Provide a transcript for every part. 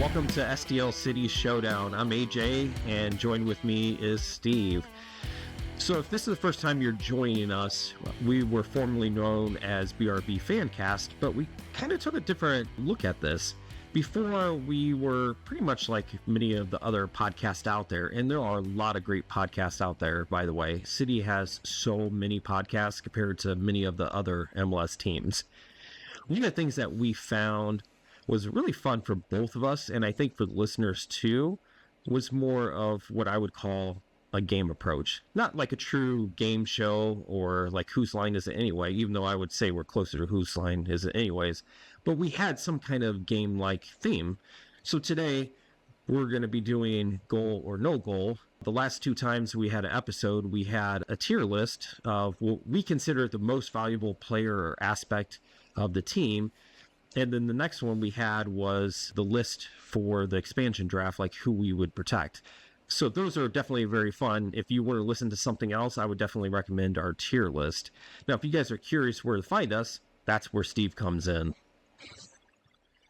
Welcome to STL City Showdown. I'm AJ, and joined with me is Steve. So if this is the first time you're joining us, we were formerly known as BRB Fancast, but we kind of took a different look at this. Before, we were pretty much like many of the other podcasts out there, and there are a lot of great podcasts out there, by the way. City has so many podcasts compared to many of the other MLS teams. One of the things that we found was really fun for both of us, and I think for the listeners too, was more of what I would call a game approach. Not like a true game show or like Whose Line Is It Anyway, even though I would say we're closer to Whose Line Is It Anyways, but we had some kind of game-like theme. So today, we're going to be doing goal or no goal. The last two times we had an episode, we had a tier list of what we consider the most valuable player or aspect of the team. And then the next one we had was the list for the expansion draft, like who we would protect. So those are definitely very fun. If you want to listen to something else, I would definitely recommend our tier list. Now, if you guys are curious where to find us, that's where Steve comes in.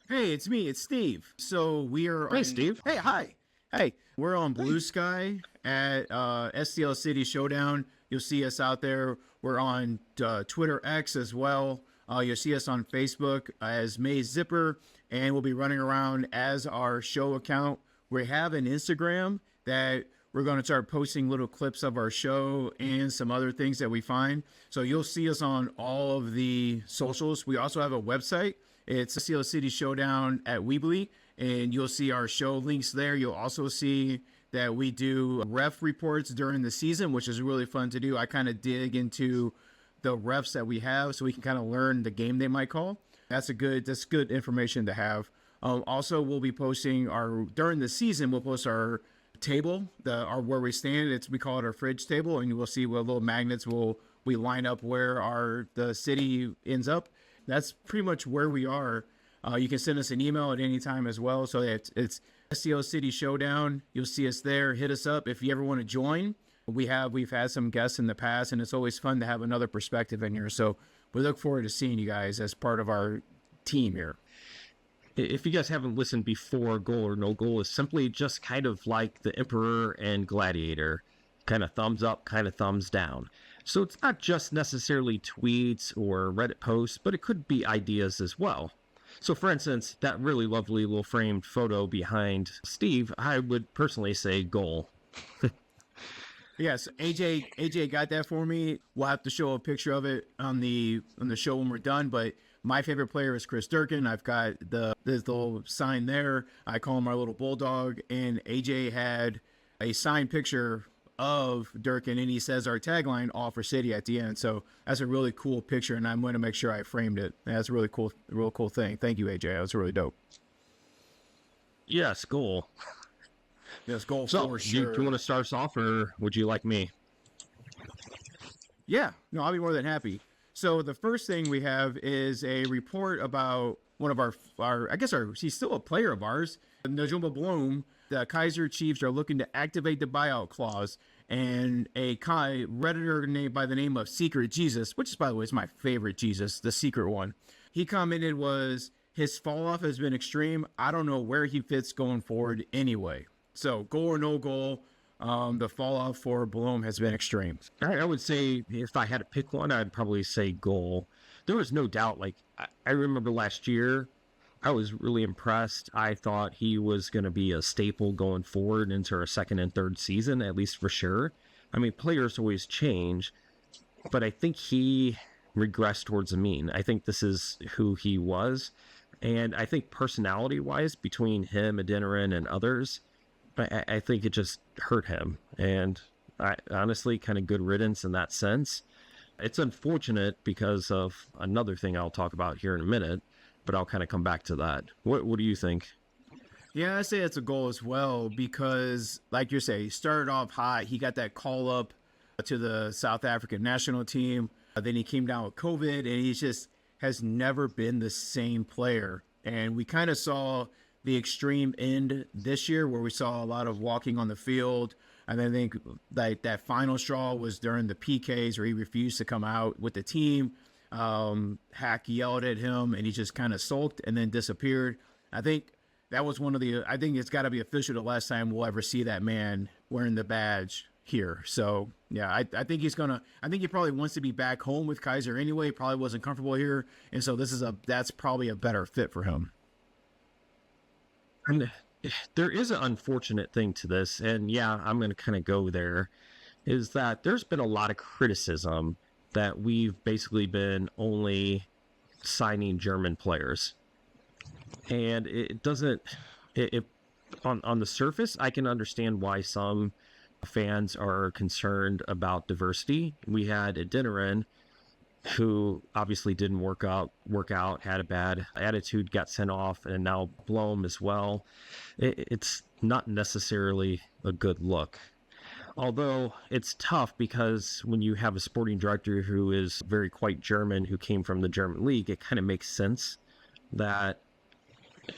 Hey, it's me. It's Steve. So we are. Hey, Steve. Hey, hi. Hey, we're on Blue Sky at STL City Showdown. You'll see us out there. We're on Twitter X as well. You'll see us on Facebook as Maze Zipper, and we'll be running around as our show account. We have an Instagram that we're going to start posting little clips of our show and some other things that we find. So you'll see us on all of the socials. We also have a website. It's STL City Showdown at Weebly, and you'll see our show links there. You'll also see that we do ref reports during the season, which is really fun to do. I kind of dig into the refs that we have so we can kind of learn the game they might call. That's good information to have. Also, we'll be posting during the season, we'll post our table, our where we stand. We call it our fridge table, and you will see what little magnets we line up where the city ends up. That's pretty much where we are. You can send us an email at any time as well. So it's STL City Showdown. You'll see us there. Hit us up if you ever want to join. We've had some guests in the past, and it's always fun to have another perspective in here. So we look forward to seeing you guys as part of our team here. If you guys haven't listened before, Goal or No Goal is simply just kind of like the Emperor and Gladiator, kind of thumbs up, kind of thumbs down. So it's not just necessarily tweets or Reddit posts, but it could be ideas as well. So for instance, that really lovely little framed photo behind Steve, I would personally say goal. Yes, AJ got that for me. We'll have to show a picture of it on the show when we're done. But my favorite player is Chris Durkin. I've got this little sign there. I call him our little bulldog. And AJ had a signed picture of Durkin, and he says our tagline, "All for City" at the end. So that's a really cool picture, and I'm going to make sure I framed it. That's a really cool, real cool thing. Thank you, AJ. That was really dope. Yes, goal. Yes, goal so, for sure. Do you want to start us off, or would you like me? Yeah, no, I'll be more than happy. So the first thing we have is a report about one of he's still a player of ours, Najumba Blom. The Kaiser Chiefs are looking to activate the buyout clause, and a Redditor named by the name of Secret Jesus, which is, by the way, is my favorite Jesus, the secret one. He commented his fall off has been extreme. I don't know where he fits going forward anyway. So goal or no goal, the fall off for Blom has been extreme. I would say if I had to pick one, I'd probably say goal. There was no doubt. Like I remember last year, I was really impressed. I thought he was going to be a staple going forward into our second and third season, at least for sure. I mean, players always change, but I think he regressed towards the mean. I think this is who he was. And I think personality-wise, between him, Adeniran, and others, I think it just hurt him. And I honestly, kind of good riddance in that sense. It's unfortunate because of another thing I'll talk about here in a minute, but I'll kind of come back to that. What do you think? Yeah, I say it's a goal as well because, like you say, he started off hot. He got that call up to the South African national team. Then he came down with COVID, and he just has never been the same player. And we kind of saw the extreme end this year where we saw a lot of walking on the field. And I think like that final straw was during the PKs where he refused to come out with the team. Hack yelled at him and he just kind of sulked and then disappeared. I think that was one of the, I think it's got to be official the last time we'll ever see that man wearing the badge here. So yeah, I think I think he probably wants to be back home with Kaiser anyway. Probably wasn't comfortable here. And so that's probably a better fit for him. And there is an unfortunate thing to this. And yeah, I'm going to kind of go there, is that there's been a lot of criticism that we've basically been only signing German players. And it doesn't, on the surface, I can understand why some fans are concerned about diversity. We had Adeniran, who obviously didn't work out, had a bad attitude, got sent off, and now Blom as well. It's not necessarily a good look. Although it's tough because when you have a sporting director who is very quite German, who came from the German league, it kind of makes sense that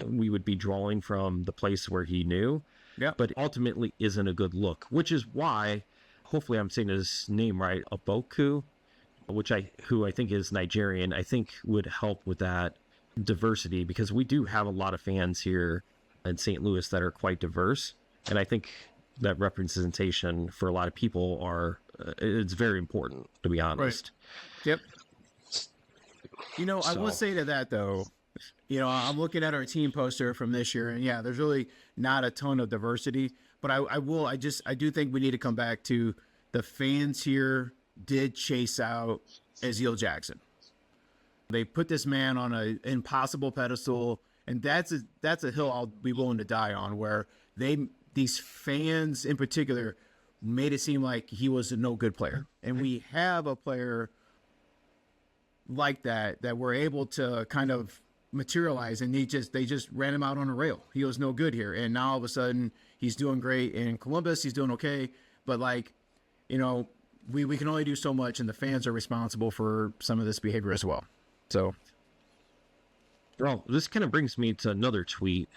we would be drawing from the place where he knew. Yeah. But ultimately isn't a good look, which is why, hopefully I'm saying his name right, Aboku, who I think is Nigerian, I think would help with that diversity, because we do have a lot of fans here in St. Louis that are quite diverse. And I think that representation for a lot of people it's very important, to be honest. Right. Yep. I will say to that though, I'm looking at our team poster from this year, and yeah, there's really not a ton of diversity, but I do think we need to come back to the fans here did chase out Ezeel Jackson. They put this man on an impossible pedestal, and that's a hill I'll be willing to die on, where these fans in particular made it seem like he was a no good player. And we have a player like that we're able to kind of materialize, and they just ran him out on a rail. He was no good here, and now all of a sudden he's doing great in Columbus. He's doing okay, but we can only do so much, and the fans are responsible for some of this behavior as well. So, well, this kind of brings me to another tweet.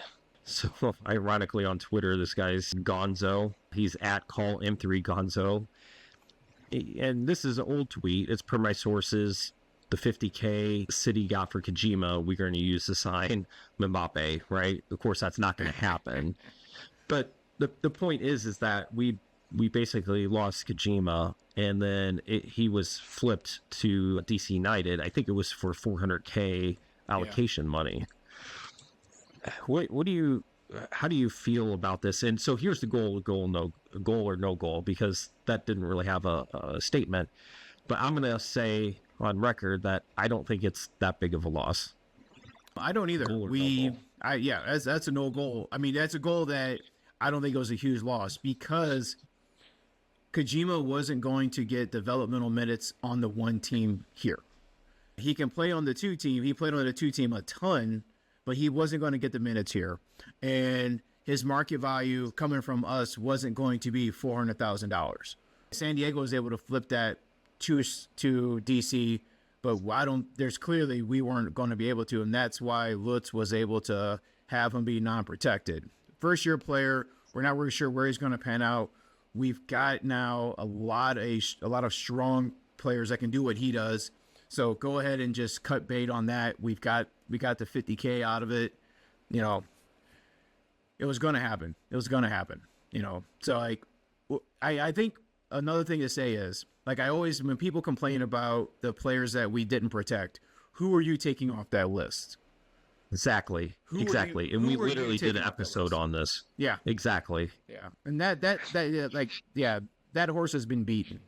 So, ironically, on Twitter, this guy's Gonzo. He's at call M3 Gonzo, and this is an old tweet. It's per my sources. The $50K City got for Kojima, we're going to use to sign Mbappe, right? Of course, that's not going to happen. But the point is that we basically lost Kojima, and then he was flipped to DC United. I think it was for $400K allocation money. How do you feel about this? And so here's the goal or no goal, because that didn't really have a statement. But I'm going to say on record that I don't think it's that big of a loss. I don't either. That's a no goal. I mean, that's a goal that I don't think it was a huge loss, because Kojima wasn't going to get developmental minutes on the one team here. He can play on the two team. He played on the two team a ton, but he wasn't going to get the minutes here. And his market value coming from us wasn't going to be $400,000. San Diego was able to flip that to DC, but there's clearly we weren't going to be able to, and that's why Lutz was able to have him be non-protected. First year player, we're not really sure where he's going to pan out. We've got now a lot of strong players that can do what he does. So go ahead and just cut bait on that. We got the $50K out of it. It was going to happen. So I think another thing to say is, when people complain about the players that we didn't protect, who are you taking off that list? Exactly. And we literally did an episode on this. Yeah. Exactly. Yeah. And that horse has been beaten.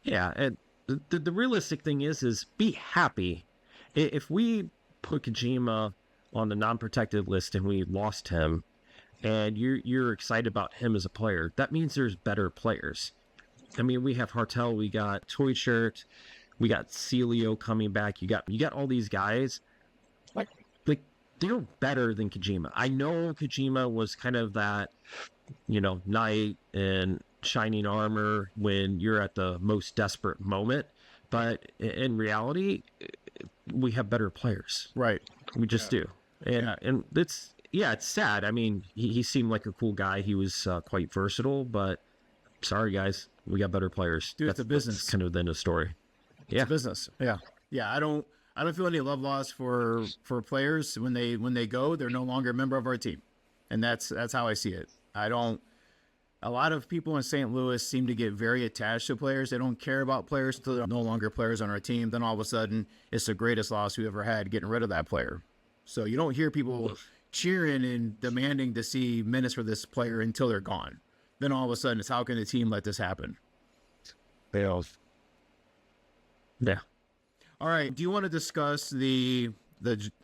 Yeah. And the realistic thing is be happy. If we put Kojima on the non-protected list and we lost him, and you're excited about him as a player, that means there's better players. I mean, we have Hartel, we got Toy Shirt, we got Celio coming back. You got all these guys. Like they're better than Kojima. I know Kojima was kind of that, knight in shining armor when you're at the most desperate moment. But in reality, we have better players. Right. We just do. And it's sad. I mean, he seemed like a cool guy. He was quite versatile, but sorry, guys, we got better players. Dude, it's a business. That's kind of the end of the story. It's a business. Yeah. Yeah. I I don't feel any love lost for players when they go. They're no longer a member of our team, and that's how I see it. I don't. A lot of people in St. Louis seem to get very attached to players. They don't care about players until they're no longer players on our team. Then all of a sudden, it's the greatest loss we ever had, getting rid of that player. So you don't hear people cheering and demanding to see minutes for this player until they're gone. Then all of a sudden, it's how can the team let this happen? Yeah. All right. Do you want to discuss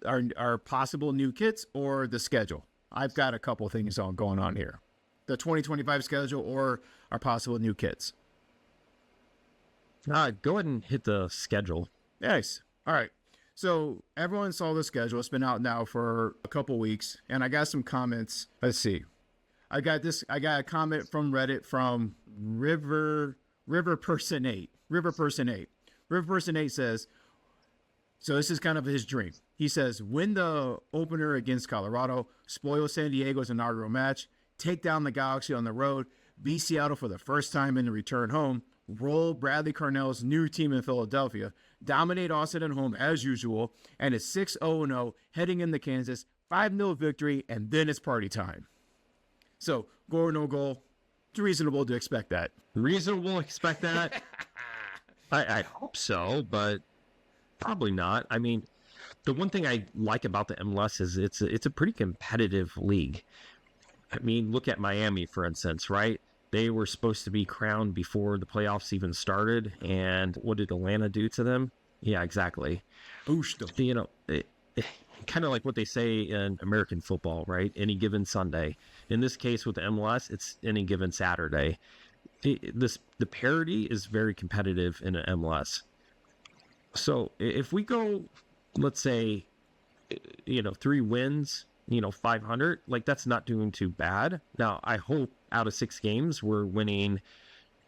our possible new kits or the schedule? I've got a couple things going on here. The 2025 schedule or our possible new kits. Go ahead and hit the schedule. Nice. All right. So everyone saw the schedule. It's been out now for a couple weeks, and I got some comments. Let's see. I got a comment from Reddit from River Person 8. River Person 8 says, so this is kind of his dream. He says, win the opener against Colorado, spoil San Diego's inaugural match, take down the Galaxy on the road, beat Seattle for the first time in the return home, roll Bradley Carnell's new team in Philadelphia, dominate Austin at home as usual, and it's 6-0-0 heading into Kansas, 5-0 victory, and then it's party time. So, goal or no goal, it's reasonable to expect that. Reasonable to expect that? I hope so, but probably not. I mean, the one thing I like about the MLS is it's a pretty competitive league. I mean, look at Miami, for instance, right? They were supposed to be crowned before the playoffs even started. And what did Atlanta do to them? Yeah, exactly. Boost them. You know, kind of like what they say in American football, right? Any given Sunday. In this case with the MLS, it's any given Saturday. The parity is very competitive in the MLS. So if we go, let's say, 3 wins, 500, like that's not doing too bad. Now, I hope out of 6 games, we're winning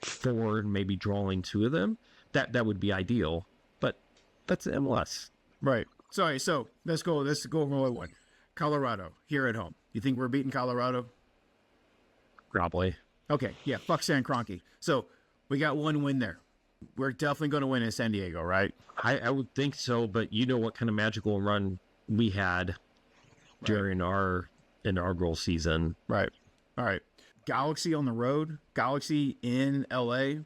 4 and maybe drawing 2 of them. That would be ideal, but that's MLS. Right. Sorry. So let's go over one. Colorado here at home. You think we're beating Colorado? Probably. Okay. Yeah. Fuck San Kroenke. So we got 1 win there. We're definitely going to win in San Diego, right? I would think so, but you know what kind of magical run we had during our inaugural season. Right. All right. Galaxy on the road. Galaxy in LA.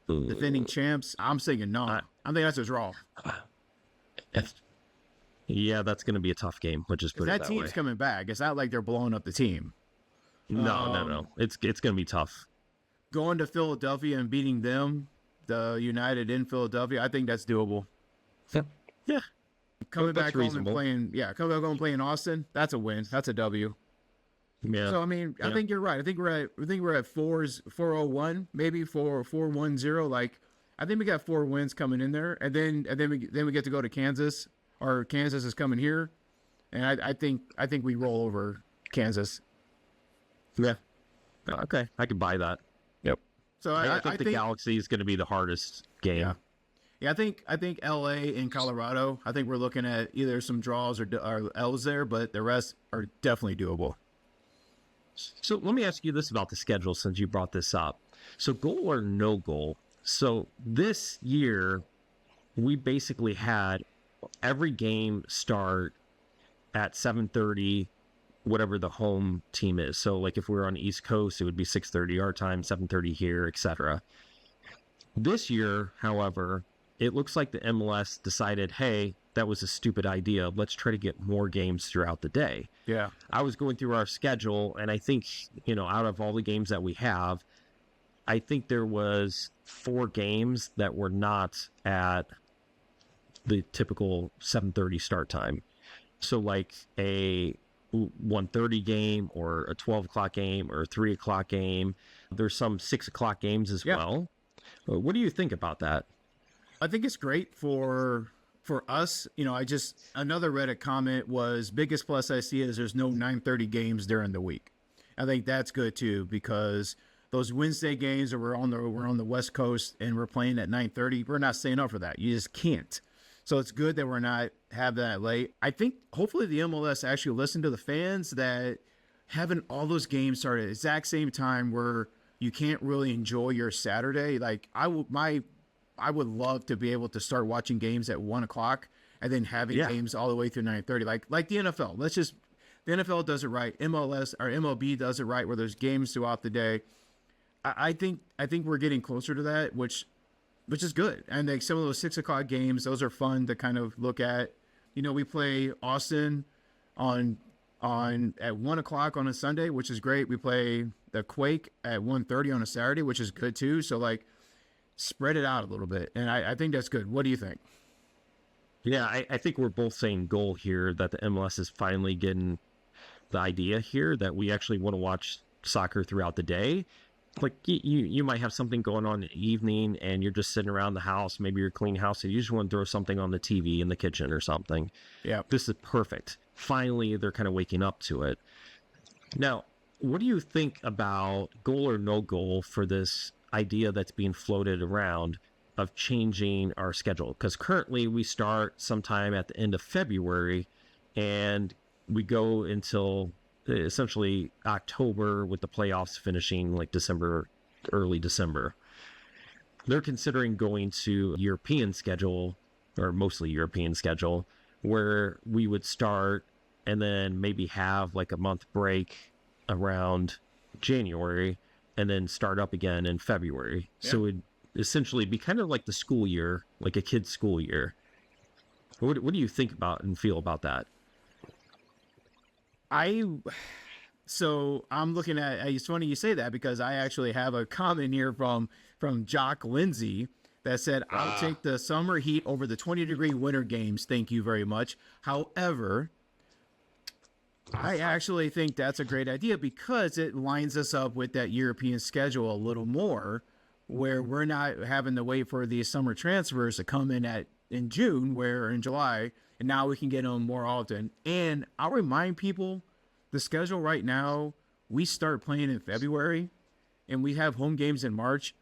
Defending champs. I'm saying no. I think that's a draw. Yeah, that's going to be a tough game. Let's just put it that way. That team's coming back. It's not like they're blowing up the team. No. It's going to be tough. Going to Philadelphia and beating them, the United in Philadelphia, I think that's doable. Yeah. Coming back home and playing Austin, that's a win. That's a W. Yeah. So I mean, I think you're right. I think we're at 401, maybe 410. Like, I think we got 4 wins coming in there, and then we get to go to Kansas, or Kansas is coming here, and I think we roll over Kansas. Yeah. Okay, I can buy that. Yep. So I think the Galaxy is going to be the hardest game. Yeah. Yeah, I think LA and Colorado, I think we're looking at either some draws or L's there, but the rest are definitely doable. So let me ask you this about the schedule since you brought this up. So goal or no goal? So this year, we basically had every game start at 7:30, whatever the home team is. So like if we were on the East Coast, it would be 6:30 our time, 7:30 here, etc. This year, however, it looks like the MLS decided, hey, that was a stupid idea. Let's try to get more games throughout the day. Yeah. I was going through our schedule, and I think, out of all the games that we have, I think there was 4 games that were not at the typical 7:30 start time. So like a 1:30 game or a 12 o'clock game or a 3 o'clock game. There's some 6 o'clock games as well. What do you think about that? I think it's great for us. Another Reddit comment was, biggest plus I see is there's no 9:30 games during the week. I think that's good too, because those Wednesday games that we're on the West Coast and we're playing at 9:30, we're not staying up for that. You just can't. So it's good that we're not have that late. I think hopefully the MLS actually listened to the fans, that having all those games start at the exact same time where you can't really enjoy your Saturday. Like I would love to be able to start watching games at 1 o'clock and then having Yeah. games all the way through 9:30, like the NFL. The NFL does it right. MLS or MLB does it right, where there's games throughout the day. I think we're getting closer to that, which is good. And like some of those 6 o'clock games, those are fun to kind of look at. We play Austin on at 1 o'clock on a Sunday, which is great. We play the Quake at 1:30 on a Saturday, which is good too. So like, spread it out a little bit, and I think that's good. What do you think? Yeah, I think we're both saying goal here that the MLS is finally getting the idea here that we actually want to watch soccer throughout the day. Like you might have something going on in the evening and you're just sitting around the house, maybe you're cleaning house and you just want to throw something on the TV in the kitchen or something. Yeah. This is perfect. Finally, they're kind of waking up to it. Now, what do you think about goal or no goal for this idea that's being floated around of changing our schedule? Because currently we start sometime at the end of February and we go until essentially October, with the playoffs finishing like December, early December. They're considering going to European schedule, or mostly European schedule, where we would start and then maybe have like a month break around January and then start up again in February. Yeah. So it'd essentially be kind of like the school year, like a kid's school year. What do you think about and feel about that? So I'm looking at, it's funny you say that, because I actually have a comment here from Jock Lindsay that said, I'll take the summer heat over the 20-degree winter games. Thank you very much. However, I actually think that's a great idea because it lines us up with that European schedule a little more, where we're not having to wait for these summer transfers to come in June, or in July, and now we can get them more often. And I'll remind people, the schedule right now, we start playing in February and we have home games in March.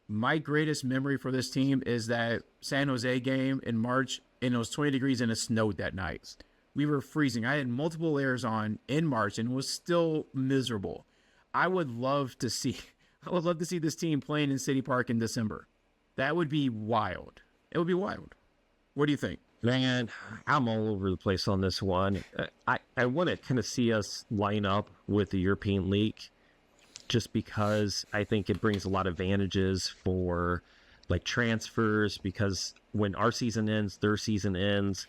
My greatest memory for this team is that San Jose game in March, and it was 20 degrees and it snowed that night. We were freezing. I had multiple layers on in March and was still miserable. I would love to see this team playing in City Park in December. That would be wild. It would be wild. What do you think? Man, I'm all over the place on this one. I want to kind of see us line up with the European League, just because I think it brings a lot of advantages for like transfers, because when our season ends, their season ends.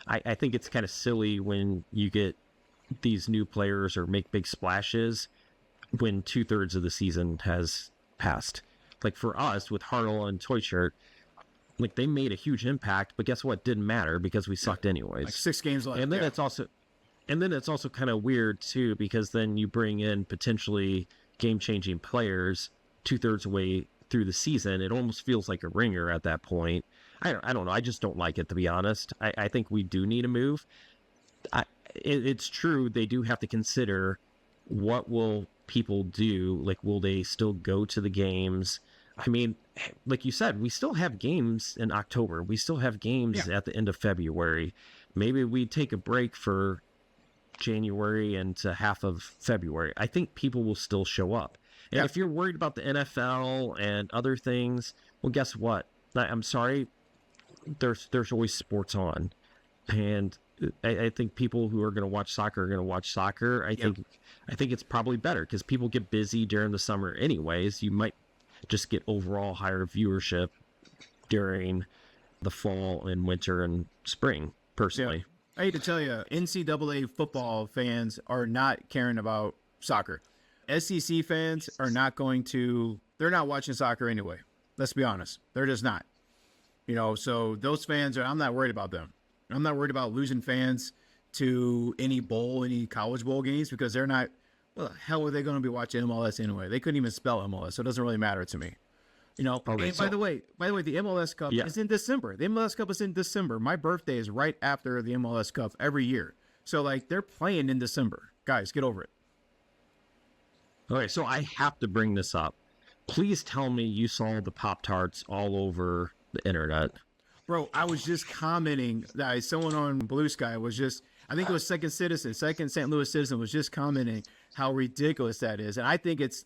I think it's kind of silly when you get these new players or make big splashes when 2/3 of the season has passed. Like for us with Hartle and Toy Shirt, like they made a huge impact, but guess what? Didn't matter because we sucked anyways. Like 6 games left. And then it's also kind of weird too, because then you bring in potentially game-changing players 2/3 away through the season. It almost feels like a ringer at that point. I don't know. I just don't like it, to be honest. I think we do need a move. It's true. They do have to consider what will people do. Like, will they still go to the games? I mean, like you said, we still have games in October. We still have games at the end of February. Maybe we take a break for January and to half of February. I think people will still show up. And if you're worried about the NFL and other things, well, guess what? I'm sorry. There's always sports on. And I think people who are going to watch soccer are going to watch soccer. I think it's probably better because people get busy during the summer anyways. You might just get overall higher viewership during the fall and winter and spring, personally. I hate to tell you, NCAA football fans are not caring about soccer. SEC fans are not they're not watching soccer anyway. Let's be honest. They're just not. So those fans I'm not worried about them. I'm not worried about losing fans to any college bowl games, because they're not. Well, the hell are they going to be watching MLS anyway? They couldn't even spell MLS, so it doesn't really matter to me. Okay, and by the way, the MLS Cup is in December. The MLS Cup is in December. My birthday is right after the MLS Cup every year. So, they're playing in December. Guys, get over it. Okay, so I have to bring this up. Please tell me you saw the Poptarts all over the internet. Bro, I was just commenting that someone on Blue Sky was just, I think it was Second St. Louis Citizen was just commenting how ridiculous that is. And I think it's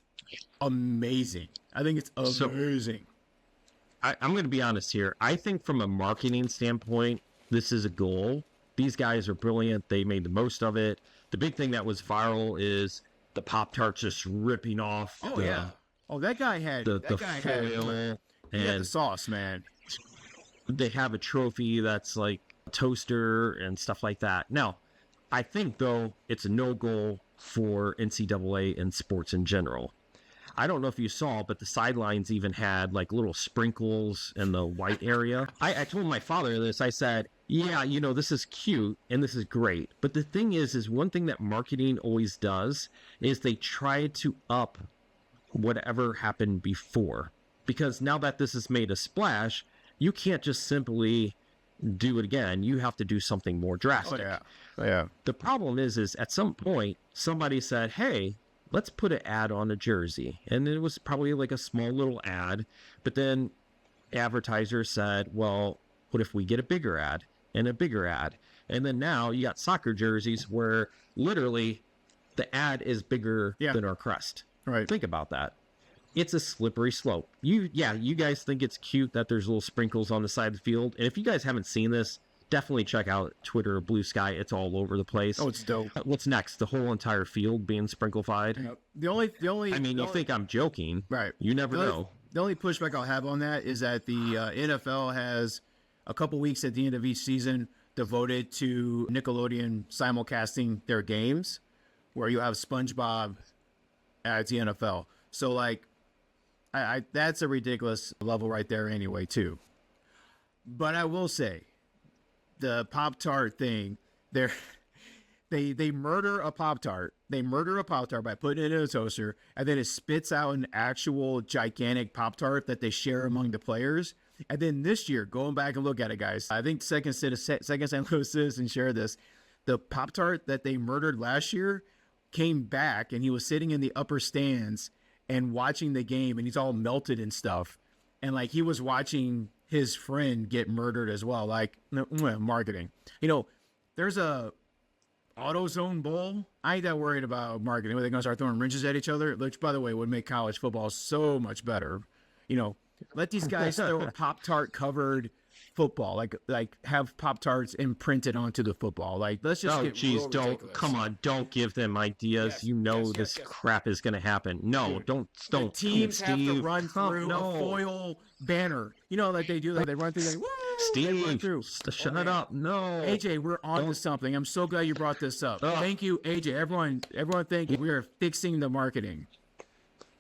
amazing. I'm going to be honest here. I think from a marketing standpoint, this is a goal. These guys are brilliant. They made the most of it. The big thing that was viral is the Pop-Tarts just ripping off that guy had the he foil, had and the sauce, man. they have a trophy that's like a toaster and stuff like that. Now, I think, though, it's a no goal for NCAA and sports in general. I don't know if you saw, but the sidelines even had like little sprinkles in the white area. I told my father this. I said, yeah, this is cute and this is great. But the thing is one thing that marketing always does is they try to up whatever happened before. Because now that this has made a splash, you can't just simply do it again. You have to do something more drastic. Oh, yeah. The problem is at some point, somebody said, hey, let's put an ad on a jersey. And it was probably like a small little ad. But then advertisers said, well, what if we get a bigger ad and a bigger ad? And then now you got soccer jerseys where literally the ad is bigger than our crest. Right. Think about that. It's a slippery slope. You guys think it's cute that there's little sprinkles on the side of the field. And if you guys haven't seen this, definitely check out Twitter or Blue Sky. It's all over the place. Oh, it's dope. What's next? The whole entire field being sprinklified? Yep. The only. I mean, you think I'm joking. Right. You never know. The only pushback I'll have on that is that the NFL has a couple weeks at the end of each season devoted to Nickelodeon simulcasting their games, where you have SpongeBob at the NFL. So, like, I that's a ridiculous level right there anyway, too. But I will say, the Pop-Tart thing, they murder a Pop-Tart. They murder a Pop-Tart by putting it in a toaster, and then it spits out an actual gigantic Pop-Tart that they share among the players. And then this year, going back and look at it, guys, I think Second St. Louis Citizen shared this. The Pop-Tart that they murdered last year came back, and he was sitting in the upper stands and watching the game, and he's all melted and stuff. And like he was watching his friend get murdered as well. Like marketing, there's a AutoZone Bowl. I ain't that worried about marketing. They're gonna start throwing wrenches at each other, which, by the way, would make college football so much better. Let these guys throw a Pop-Tart covered football, like have Pop-Tarts imprinted onto the football. Like, let's just don't give them ideas. Yes, this crap is going to happen. No, Dude, don't. The teams have to run through no. a foil banner. Like they do. Like they run through. Like, woo, Steve, run through. Shut up. No. AJ, we're on to something. I'm so glad you brought this up. Thank you, AJ. Everyone, thank you. We are fixing the marketing.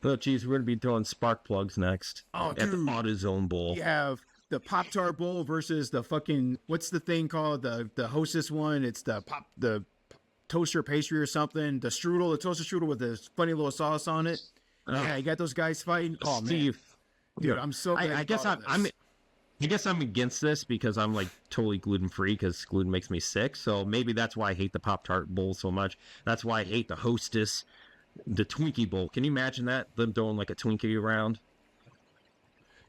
Oh, geez, we're going to be throwing spark plugs next at the AutoZone Bowl. You have the Pop-Tart Bowl versus the fucking, what's the thing called? The Hostess one. It's the toaster pastry or something. The toaster strudel with this funny little sauce on it. Yeah, you got those guys fighting. Oh, Steve, man. Dude, I'm so glad I guess I'm against this because I'm like totally gluten free because gluten makes me sick. So maybe that's why I hate the Pop-Tart Bowl so much. That's why I hate the Hostess, the Twinkie Bowl. Can you imagine that? Them throwing like a Twinkie around?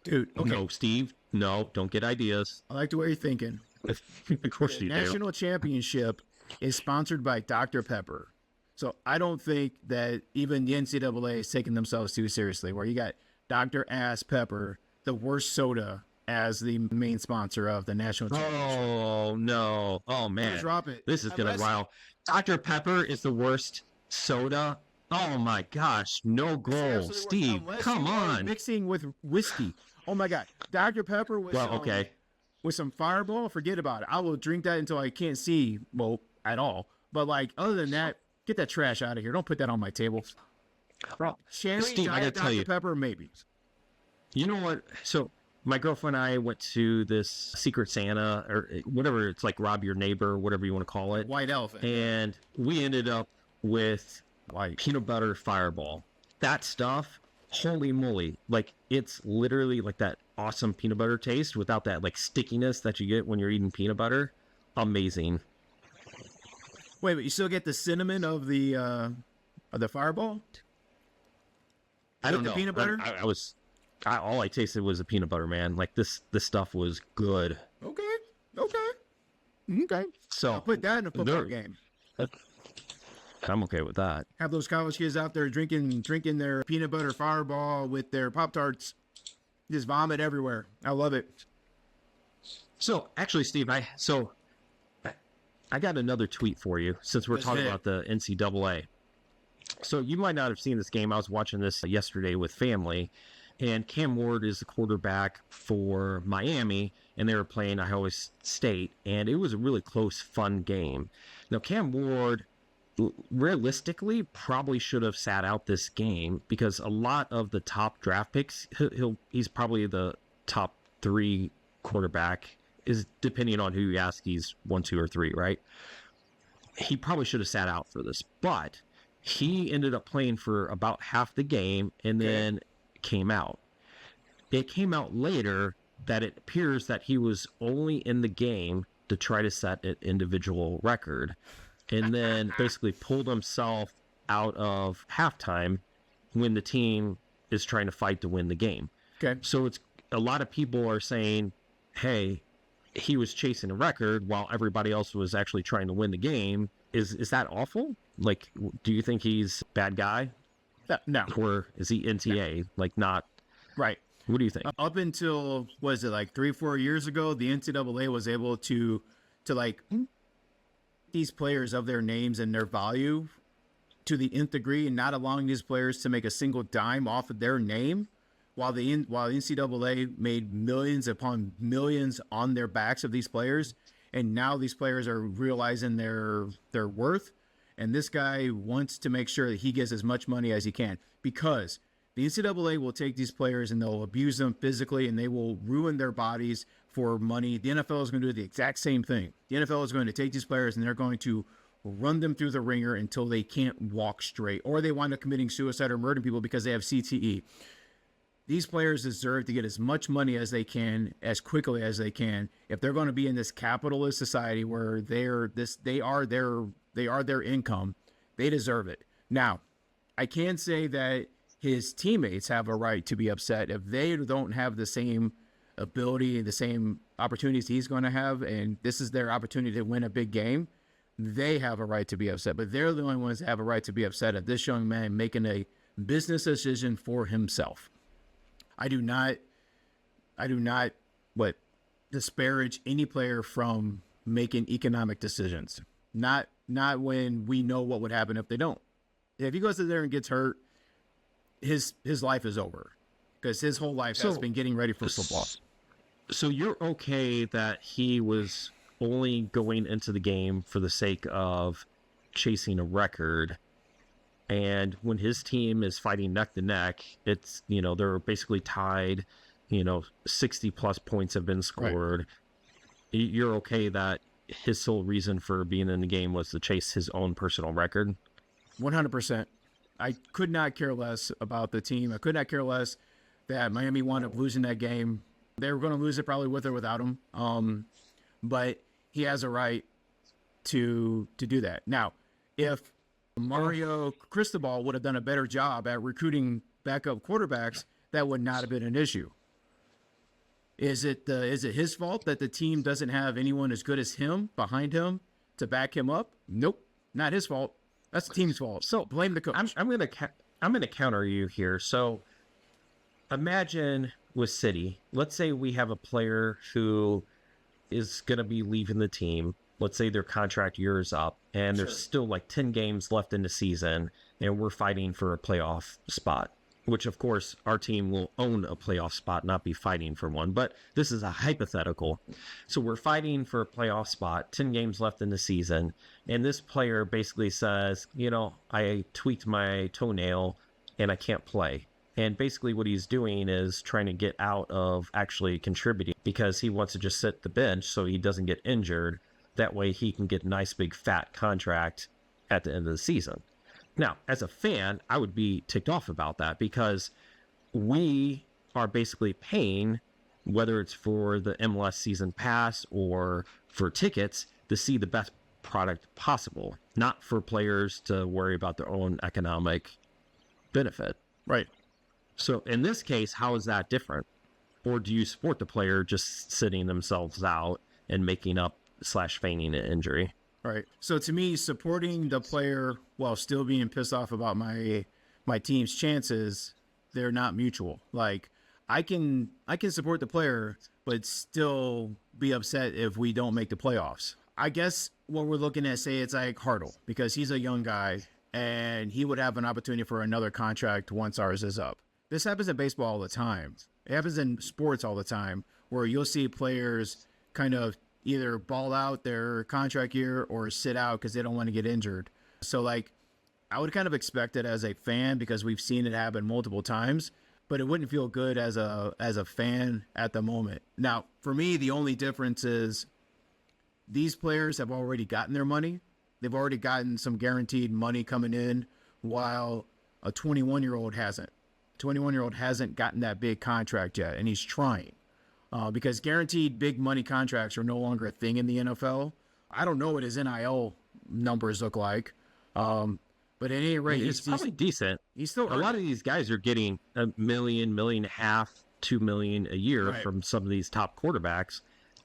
Dude, okay. No, Steve. No, don't get ideas. I like the way you're thinking. Of course you do. The National Championship is sponsored by Dr. Pepper. So I don't think that even the NCAA is taking themselves too seriously, where you got Dr. Ass Pepper, the worst soda, as the main sponsor of the National Championship. Oh, no. Oh, man. Drop it. This is going to rile. Dr. Pepper is the worst soda. Oh, my gosh. No goal. Steve, come on. Mixing with whiskey. Oh, my God. Dr. Pepper with with some Fireball, forget about it. I will drink that until I can't see, at all. But, like, other than that, get that trash out of here. Don't put that on my table. Sherry, Steve, I gotta tell you. Dr. Pepper, maybe. You know what? So, my girlfriend and I went to this Secret Santa, or whatever. It's like Rob Your Neighbor, whatever you want to call it. White Elephant. And we ended up with peanut butter Fireball. That stuff, holy moly. Like, it's literally like that awesome peanut butter taste without that, like, stickiness that you get when you're eating peanut butter. Amazing. Wait, but you still get the cinnamon of the Fireball? I don't know. Peanut butter? All I tasted was the peanut butter, man. Like, this stuff was good. Okay. So I'll put that in a football game. I'm okay with that. Have those college kids out there drinking their peanut butter Fireball with their Pop-Tarts. Just vomit everywhere. I love it. So actually, Steve, I got another tweet for you since we're talking about the NCAA. So you might not have seen this game. I was watching this yesterday with family, and Cam Ward is the quarterback for Miami, and they were playing Ohio State, and it was a really close, fun game. Now, Cam Ward realistically probably should have sat out this game because a lot of the top draft picks, he's probably the top 3 quarterback, is depending on who you ask, he's 1, 2, or 3, right? He probably should have sat out for this, but he ended up playing for about half the game and then came out. It came out later that it appears that he was only in the game to try to set an individual record, and then basically pulled himself out of halftime when the team is trying to fight to win the game. Okay. So it's a lot of people are saying, hey, he was chasing a record while everybody else was actually trying to win the game. Is that awful? Like, do you think he's a bad guy? No. Or is he NTA? No. Like, not... Right. What do you think? Up until, was it like 3-4 years ago, the NCAA was able to like these players of their names and their value to the nth degree, and not allowing these players to make a single dime off of their name, while the NCAA made millions upon millions on their backs of these players. And now these players are realizing their worth. And this guy wants to make sure that he gets as much money as he can, because the NCAA will take these players and they'll abuse them physically, and they will ruin their bodies for money. The NFL is going to do the exact same thing. The NFL is going to take these players and they're going to run them through the ringer until they can't walk straight, or they wind up committing suicide or murdering people because they have CTE. These players deserve to get as much money as they can, as quickly as they can, if they're going to be in this capitalist society where they are their income. They deserve it. Now, I can say that his teammates have a right to be upset if they don't have the same ability, the same opportunities he's going to have, and this is their opportunity to win a big game. They have a right to be upset, but they're the only ones that have a right to be upset at this young man making a business decision for himself. I do not disparage any player from making economic decisions. Not when we know what would happen if they don't. If he goes in there and gets hurt, his life is over, because his whole life has been getting ready for football. So you're okay that he was only going into the game for the sake of chasing a record, and when his team is fighting neck to neck, it's, they're basically tied, 60 plus points have been scored. Right. You're okay that his sole reason for being in the game was to chase his own personal record? 100%. I could not care less about the team. I could not care less that Miami wound up losing that game. They were going to lose it probably with or without him. But he has a right to do that. Now, if Mario Cristobal would have done a better job at recruiting backup quarterbacks, that would not have been an issue. Is it his fault that the team doesn't have anyone as good as him behind him to back him up? Nope, not his fault. That's the team's fault. So blame the coach. I'm gonna counter you here. So imagine with City, let's say we have a player who is gonna be leaving the team. Let's say their contract year is up, and there's still like 10 games left in the season, and we're fighting for a playoff spot, which of course our team will own a playoff spot, not be fighting for one. But this is a hypothetical. So we're fighting for a playoff spot, 10 games left in the season, and this player basically says, I tweaked my toenail and I can't play. And basically what he's doing is trying to get out of actually contributing, because he wants to just sit the bench so he doesn't get injured. That way he can get a nice big fat contract at the end of the season. Now, as a fan, I would be ticked off about that, because we are basically paying, whether it's for the MLS season pass or for tickets, to see the best product possible, not for players to worry about their own economic benefit. Right. So in this case, how is that different? Or do you support the player just sitting themselves out and making up / feigning an injury? Right. So to me, supporting the player while still being pissed off about my team's chances, they're not mutual. Like, I can support the player, but still be upset if we don't make the playoffs. I guess what we're looking at, say it's like Hartle, because he's a young guy and he would have an opportunity for another contract once ours is up. This happens in baseball all the time. It happens in sports all the time, where you'll see players kind of either ball out their contract year or sit out because they don't want to get injured. So like, I would kind of expect it as a fan because we've seen it happen multiple times, but it wouldn't feel good as a fan at the moment. Now, for me, the only difference is these players have already gotten their money. They've already gotten some guaranteed money coming in, while a 21-year-old hasn't. 21-year-old hasn't gotten that big contract yet, and he's trying. Because guaranteed big money contracts are no longer a thing in the NFL. I don't know what his NIL numbers look like. But at any rate, it's probably decent. He's still a lot of these guys are getting $1 million, $1.5 million, $2 million a year from some of these top quarterbacks.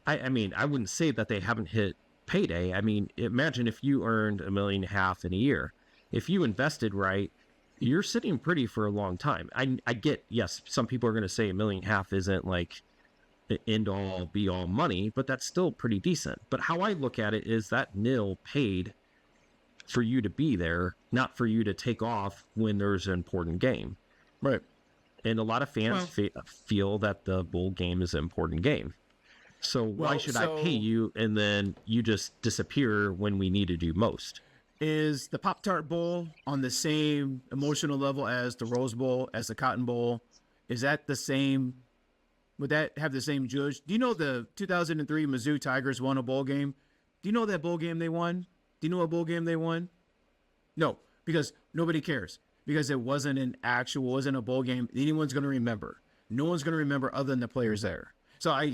I mean, I wouldn't say that they haven't hit payday. I mean, imagine if you earned $1.5 million in a year. If you invested right, you're sitting pretty for a long time. I get, yes, some people are going to say $1.5 million isn't like the end all be all money, but that's still pretty decent. But how I look at it is that nil paid for you to be there, not for you to take off when there's an important game. Right. And a lot of fans feel that the bowl game is an important game. So why should I pay you and then you just disappear when we need to do most? Is the Pop-Tart Bowl on the same emotional level as the Rose Bowl, as the Cotton Bowl? Is that the same? Would that have the same judge? Do you know the 2003 Mizzou Tigers won a bowl game? Do you know that bowl game they won? Do you know what bowl game they won? No, because nobody cares. Because it wasn't wasn't a bowl game anyone's going to remember. No one's going to remember other than the players there. So I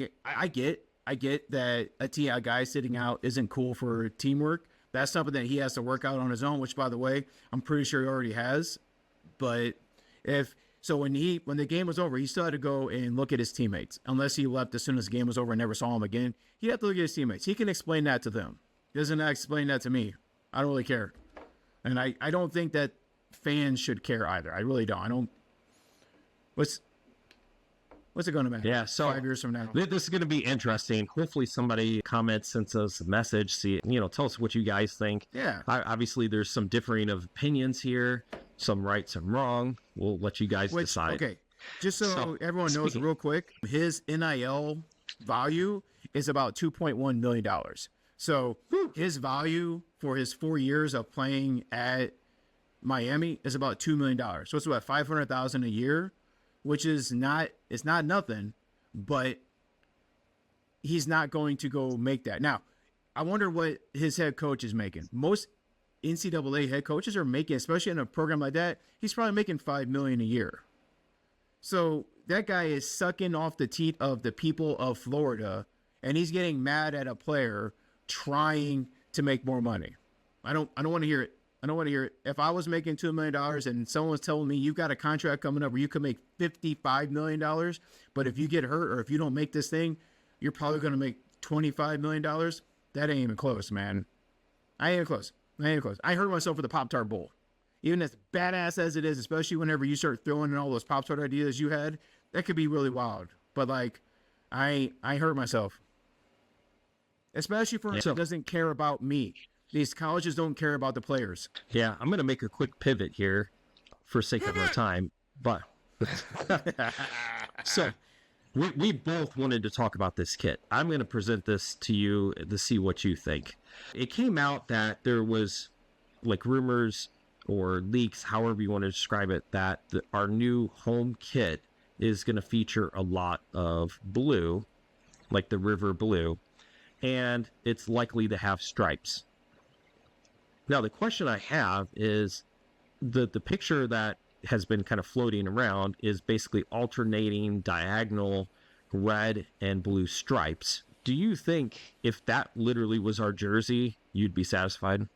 get that a guy sitting out isn't cool for teamwork. That's something that he has to work out on his own, which, by the way, I'm pretty sure he already has. But when the game was over, he still had to go and look at his teammates. Unless he left as soon as the game was over and never saw them again, he'd have to look at his teammates. He can explain that to them. He doesn't explain that to me. I don't really care. And I don't think that fans should care either. I really don't. What's it going to matter? Yeah, so 5 years from now. This is going to be interesting. Hopefully somebody comments, sends us a message, tell us what you guys think. Yeah. Obviously, there's some differing of opinions here, some right, some wrong. We'll let you guys decide. Okay, just so everyone knows real quick, his NIL value is about $2.1 million. So his value for his 4 years of playing at Miami is about $2 million. So it's about $500,000 a year, which is it's not nothing, but he's not going to go make that. Now, I wonder what his head coach is making. Most NCAA head coaches are making, especially in a program like that, he's probably making $5 million a year. So that guy is sucking off the teat of the people of Florida, and he's getting mad at a player trying to make more money. I don't want to hear it. I don't want to hear it. If I was making $2 million and someone was telling me you've got a contract coming up where you could make $55 million, but if you get hurt or if you don't make this thing, you're probably going to make $25 million, that ain't even close, man. I ain't even close. I hurt myself with the Pop-Tart Bowl. Even as badass as it is, especially whenever you start throwing in all those Pop-Tart ideas you had, that could be really wild. But, I hurt myself. Especially for it doesn't care about me. These colleges don't care about the players. Yeah, I'm going to make a quick pivot here for sake of our time. But so we both wanted to talk about this kit. I'm going to present this to you to see what you think. It came out that there was rumors or leaks, however you want to describe it, that our new home kit is going to feature a lot of blue, like the river blue, and it's likely to have stripes. Now, the question I have is the picture that has been kind of floating around is basically alternating diagonal red and blue stripes. Do you think if that literally was our jersey, you'd be satisfied?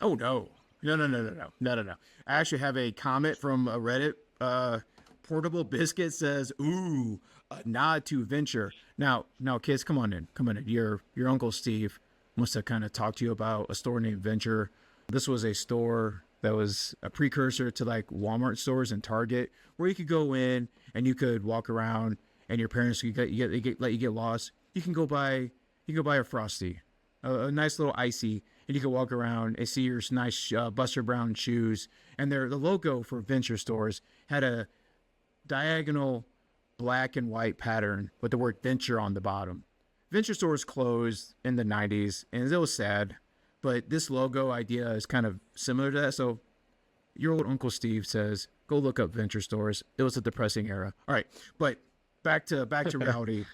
Oh, no. No. I actually have a comment from a Reddit. Portable Biscuit says, ooh, a nod to venture. Now, kids, come on in. Your Uncle Steve wants to kind of talk to you about a store named Venture. This was a store that was a precursor to Walmart stores and Target, where you could go in and you could walk around and your parents could let you get lost. you can go buy a Frosty, a nice little icy, and you can walk around and see your nice Buster Brown shoes. And the logo for Venture Stores had a diagonal black and white pattern with the word Venture on the bottom. Venture Stores closed in the 90s, and it was sad. But this logo idea is kind of similar to that. So your old Uncle Steve says, go look up Venture Stores. It was a depressing era. All right, but back to reality.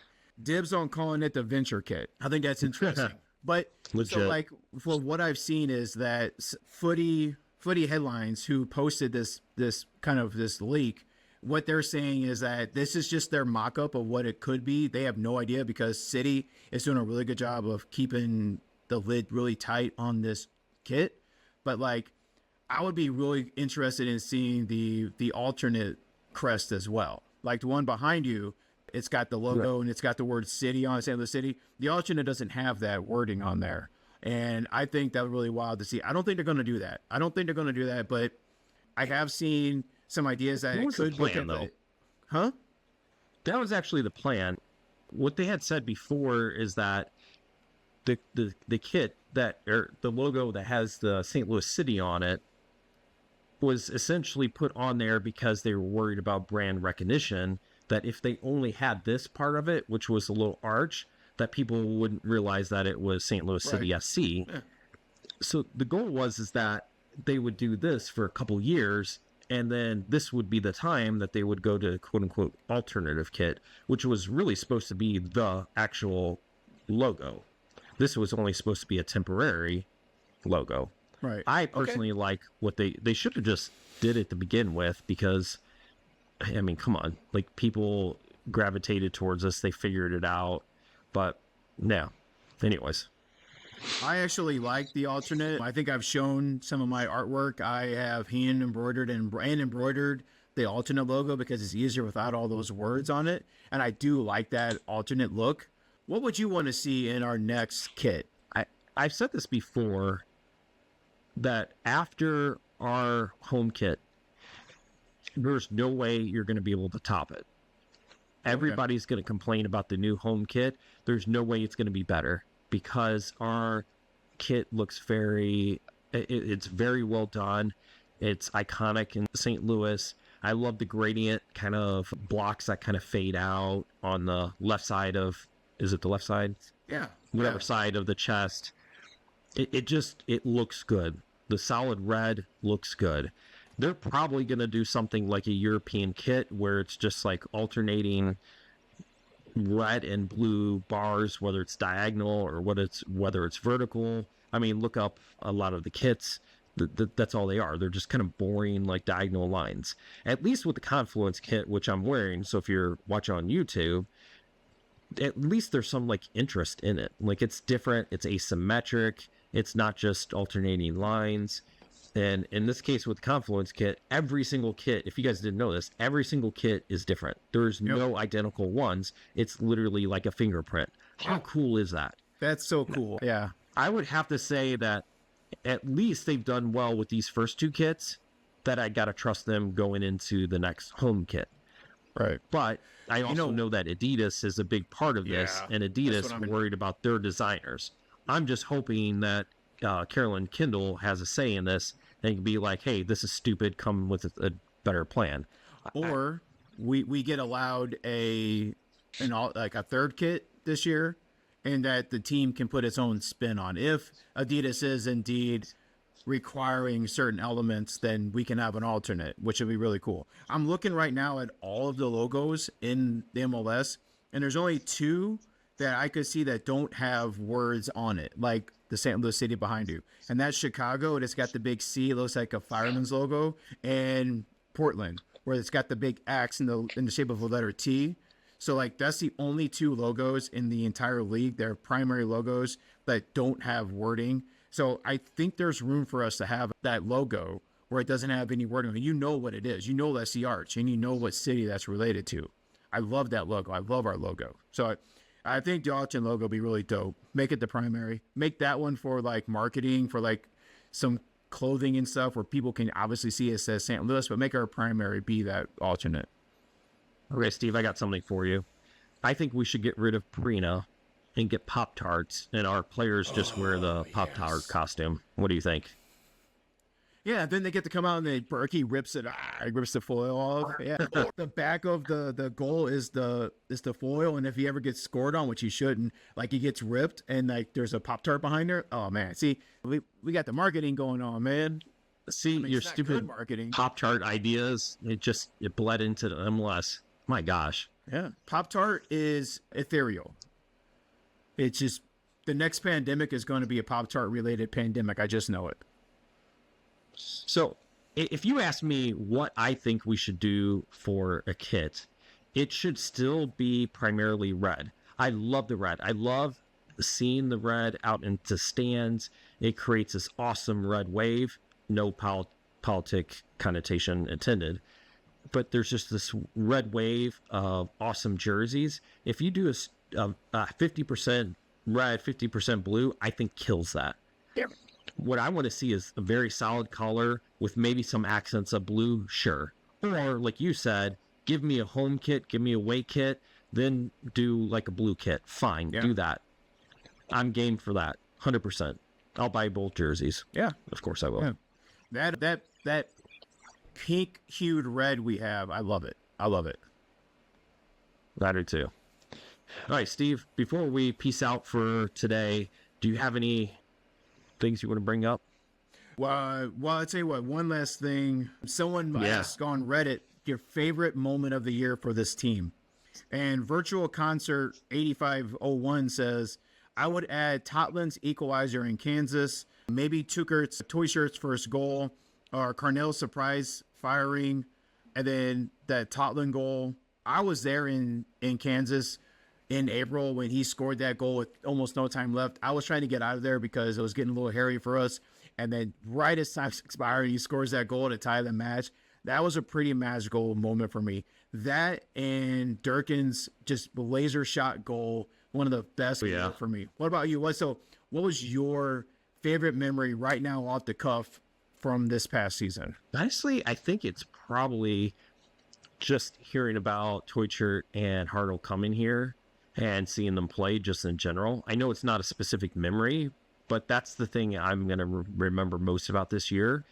Dibs on calling it the Venture Kit. I think that's interesting. But legit. So like, for what I've seen is that footy headlines who posted this leak, what they're saying is that this is just their mock-up of what it could be. They have no idea because City is doing a really good job of keeping the lid really tight on this kit. But like, I would be really interested in seeing the alternate crest as well. Like the one behind you, it's got the logo and it's got the word City on it, St. Louis City. The alternate doesn't have that wording on there. And I think that was really wild to see. I don't think they're going to do that. But I have seen some ideas that it could plan, though. Huh? That was actually the plan. What they had said before is that the kit or the logo that has the St. Louis City on it was essentially put on there because they were worried about brand recognition, that if they only had this part of it, which was a little arch, that people wouldn't realize that it was St. Louis City SC. Yeah. So the goal is that they would do this for a couple years, and then this would be the time that they would go to quote unquote alternative kit, which was really supposed to be the actual logo. This was only supposed to be a temporary logo. Right. I personally like what they should have just did it to begin with, because I mean, come on, like people gravitated towards us, they figured it out, but no. Anyways, I actually like the alternate. I think I've shown some of my artwork. I have hand embroidered and embroidered the alternate logo because it's easier without all those words on it. And I do like that alternate look. What would you want to see in our next kit? I've said this before, that after our home kit, there's no way you're going to be able to top it. Everybody's going to complain about the new home kit. There's no way it's going to be better, because our kit looks it's very well done. It's iconic in St. Louis. I love the gradient kind of blocks that kind of fade out on the left side of, is it the left side? Yeah. Whatever side of the chest. It looks good. The solid red looks good. They're probably going to do something like a European kit where it's just like alternating red and blue bars, whether it's diagonal or whether it's vertical. I mean, look up a lot of the kits. That's all they are. They're just kind of boring, like diagonal lines. At least with the Confluence kit, which I'm wearing. So if you're watching on YouTube, at least there's some like interest in it. Like it's different. It's asymmetric. It's not just alternating lines. And in this case with the Confluence kit, every single kit, if you guys didn't know this, every single kit is different. There's no identical ones. It's literally like a fingerprint. How cool is that? That's so cool. Yeah. I would have to say that at least they've done well with these first two kits, that I got to trust them going into the next home kit. Right. But I also know that Adidas is a big part of this, and Adidas are worried about their designers. I'm just hoping that Carolyn Kindle has a say in this and can be like, hey, this is stupid, come with a better plan. Or we get allowed a third kit this year, and that the team can put its own spin on. If Adidas is indeed requiring certain elements, then we can have an alternate, which would be really cool. I'm looking right now at all of the logos in the MLS, and there's only two that I could see that don't have words on it, like the St. Louis City behind you. And that's Chicago, and it's got the big C, it looks like a fireman's logo, and Portland, where it's got the big X in the shape of a letter T. So like that's the only two logos in the entire league. They're primary logos that don't have wording. So I think there's room for us to have that logo where it doesn't have any wording. You know what it is. You know that's the arch, and you know what city that's related to. I love that logo. I love our logo. So I think the alternate logo would be really dope. Make it the primary. Make that one for like marketing, for like some clothing and stuff where people can obviously see it says St. Louis, but make our primary be that alternate. Okay, Steve, I got something for you. I think we should get rid of Purina and get Poptarts, and our players just wear the Pop-Tart costume. What do you think? Yeah, then they get to come out and Berkey rips the foil off. Yeah, the back of the goal is the foil, and if he ever gets scored on, which he shouldn't, like he gets ripped, and like there's a Pop-Tart behind there. Oh man, see, we got the marketing going on, man. See, your stupid marketing Pop-Tart ideas, it bled into the MLS. My gosh. Yeah, Pop-Tart is ethereal. It's just the next pandemic is going to be a Pop-Tart related pandemic. I just know it. So if you ask me what I think we should do for a kit, it should still be primarily red. I love the red. I love seeing the red out into stands. It creates this awesome red wave. No politic connotation intended. But there's just this red wave of awesome jerseys. If you do a 50% red, 50% blue, I think kills that. Yeah. What I want to see is a very solid color with maybe some accents of blue, sure. Or, like you said, give me a home kit, give me a away kit, then do like a blue kit. Fine, do that. I'm game for that, 100%. I'll buy both jerseys. Yeah, of course I will. Yeah. That pink hued red we have, I love it. I love it. I do too. All right, Steve, before we peace out for today, do you have any things you want to bring up? Well, I'll tell you what, one last thing. Someone asked on Reddit, your favorite moment of the year for this team. And Virtual Concert 8501 says, I would add Tottenham's equalizer in Kansas, maybe Tuckert's Toy Shirt's first goal, or Carnell's surprise firing, and then that Tottenham goal. I was there in Kansas in April when he scored that goal with almost no time left. I was trying to get out of there because it was getting a little hairy for us. And then right as time expired, he scores that goal to tie the match. That was a pretty magical moment for me. That and Durkin's just laser shot goal, one of the best for me. What about you? What was your favorite memory right now off the cuff from this past season? Honestly, I think it's probably just hearing about Toychert and Hartle coming here and seeing them play just in general. I know it's not a specific memory, but that's the thing I'm going to remember most about this year,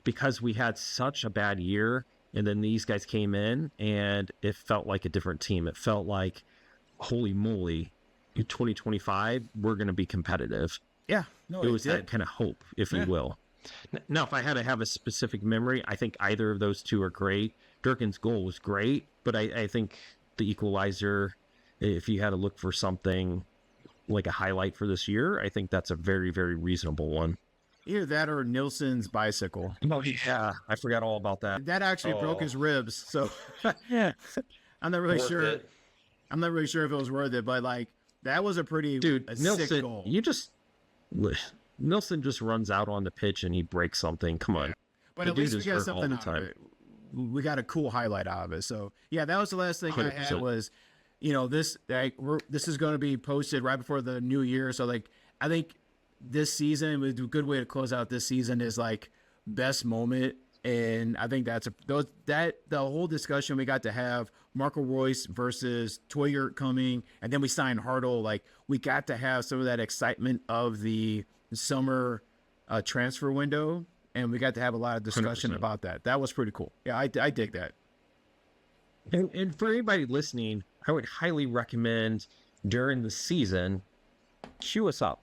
because we had such a bad year, and then these guys came in and it felt like a different team. It felt like, holy moly, in 2025, we're going to be competitive. Yeah. No, it was that kind of hope, if you will. Now, if I had to have a specific memory, I think either of those two are great. Durkin's goal was great, but I think the equalizer, if you had to look for something like a highlight for this year, I think that's a very, very reasonable one. Either that or Nilsson's bicycle. Oh, yeah. I forgot all about that. That actually broke his ribs. So, yeah, I'm not really sure. I'm not really sure if it was worth it, but like, that was a pretty sick goal. Nilsson just runs out on the pitch and he breaks something. Come on. But at least we got something out of it. We got a cool highlight out of it. So, yeah, that was the last thing 100%. I had was, this is going to be posted right before the new year. So, like, I think this season, a good way to close out this season is, like, best moment. And I think that's the whole discussion we got to have, Marco Reus versus Toyert coming, and then we signed Hartle. Like, we got to have some of that excitement of the summer transfer window, and we got to have a lot of discussion 100%. About that. That was pretty cool. Yeah, I dig that. And for anybody listening, I would highly recommend during the season, cue us up.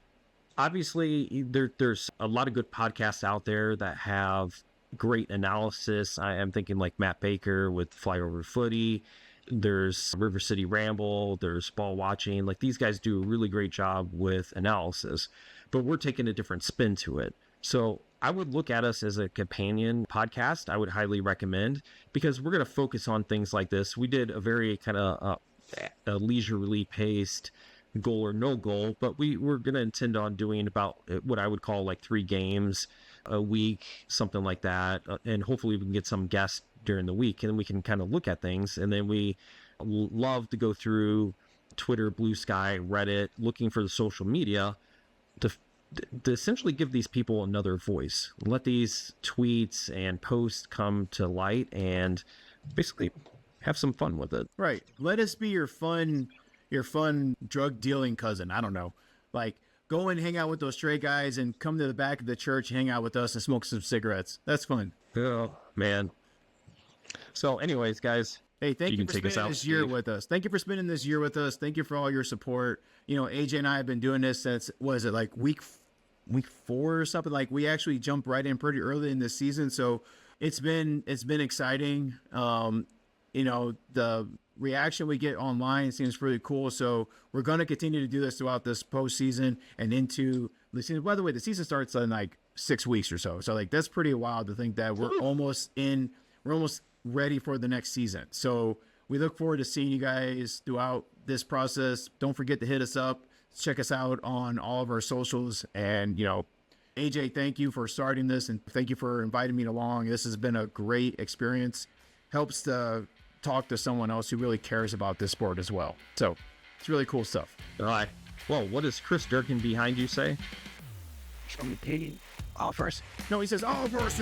Obviously, there's a lot of good podcasts out there that have great analysis. I am thinking like Matt Baker with Flyover Footy. There's River City Ramble. There's Ball Watching. Like, these guys do a really great job with analysis, but we're taking a different spin to it. So I would look at us as a companion podcast. I would highly recommend, because we're going to focus on things like this. We did a very kind of a leisurely paced goal or no goal, but we're going to intend on doing about what I would call like 3 games a week, something like that. And hopefully we can get some guests during the week, and then we can kind of look at things. And then we love to go through Twitter, Blue Sky, Reddit, looking for the social media to essentially give these people another voice. Let these tweets and posts come to light and basically have some fun with it. Right. Let us be your fun your fun drug dealing cousin. I don't know. Like, go and hang out with those straight guys and come to the back of the church, hang out with us and smoke some cigarettes. That's fun. Oh, man. So anyways, guys. Hey, thank you for spending this year with us. Thank you for spending this year with us. Thank you for all your support. You know, AJ and I have been doing this since, what is it, like week 4 or something? Like, we actually jumped right in pretty early in this season. So it's been exciting. You know, the reaction we get online seems really cool. So we're going to continue to do this throughout this postseason and into the season. By the way, the season starts in like 6 weeks or so. So like, that's pretty wild to think that we're almost ready for the next season. So we look forward to seeing you guys throughout this process. Don't forget to hit us up. Check us out on all of our socials. And, you know, AJ, thank you for starting this and thank you for inviting me along. This has been a great experience. Helps to talk to someone else who really cares about this sport as well. So it's really cool stuff. All right. Well, what does Chris Durkin behind you say? All first. No, he says all first.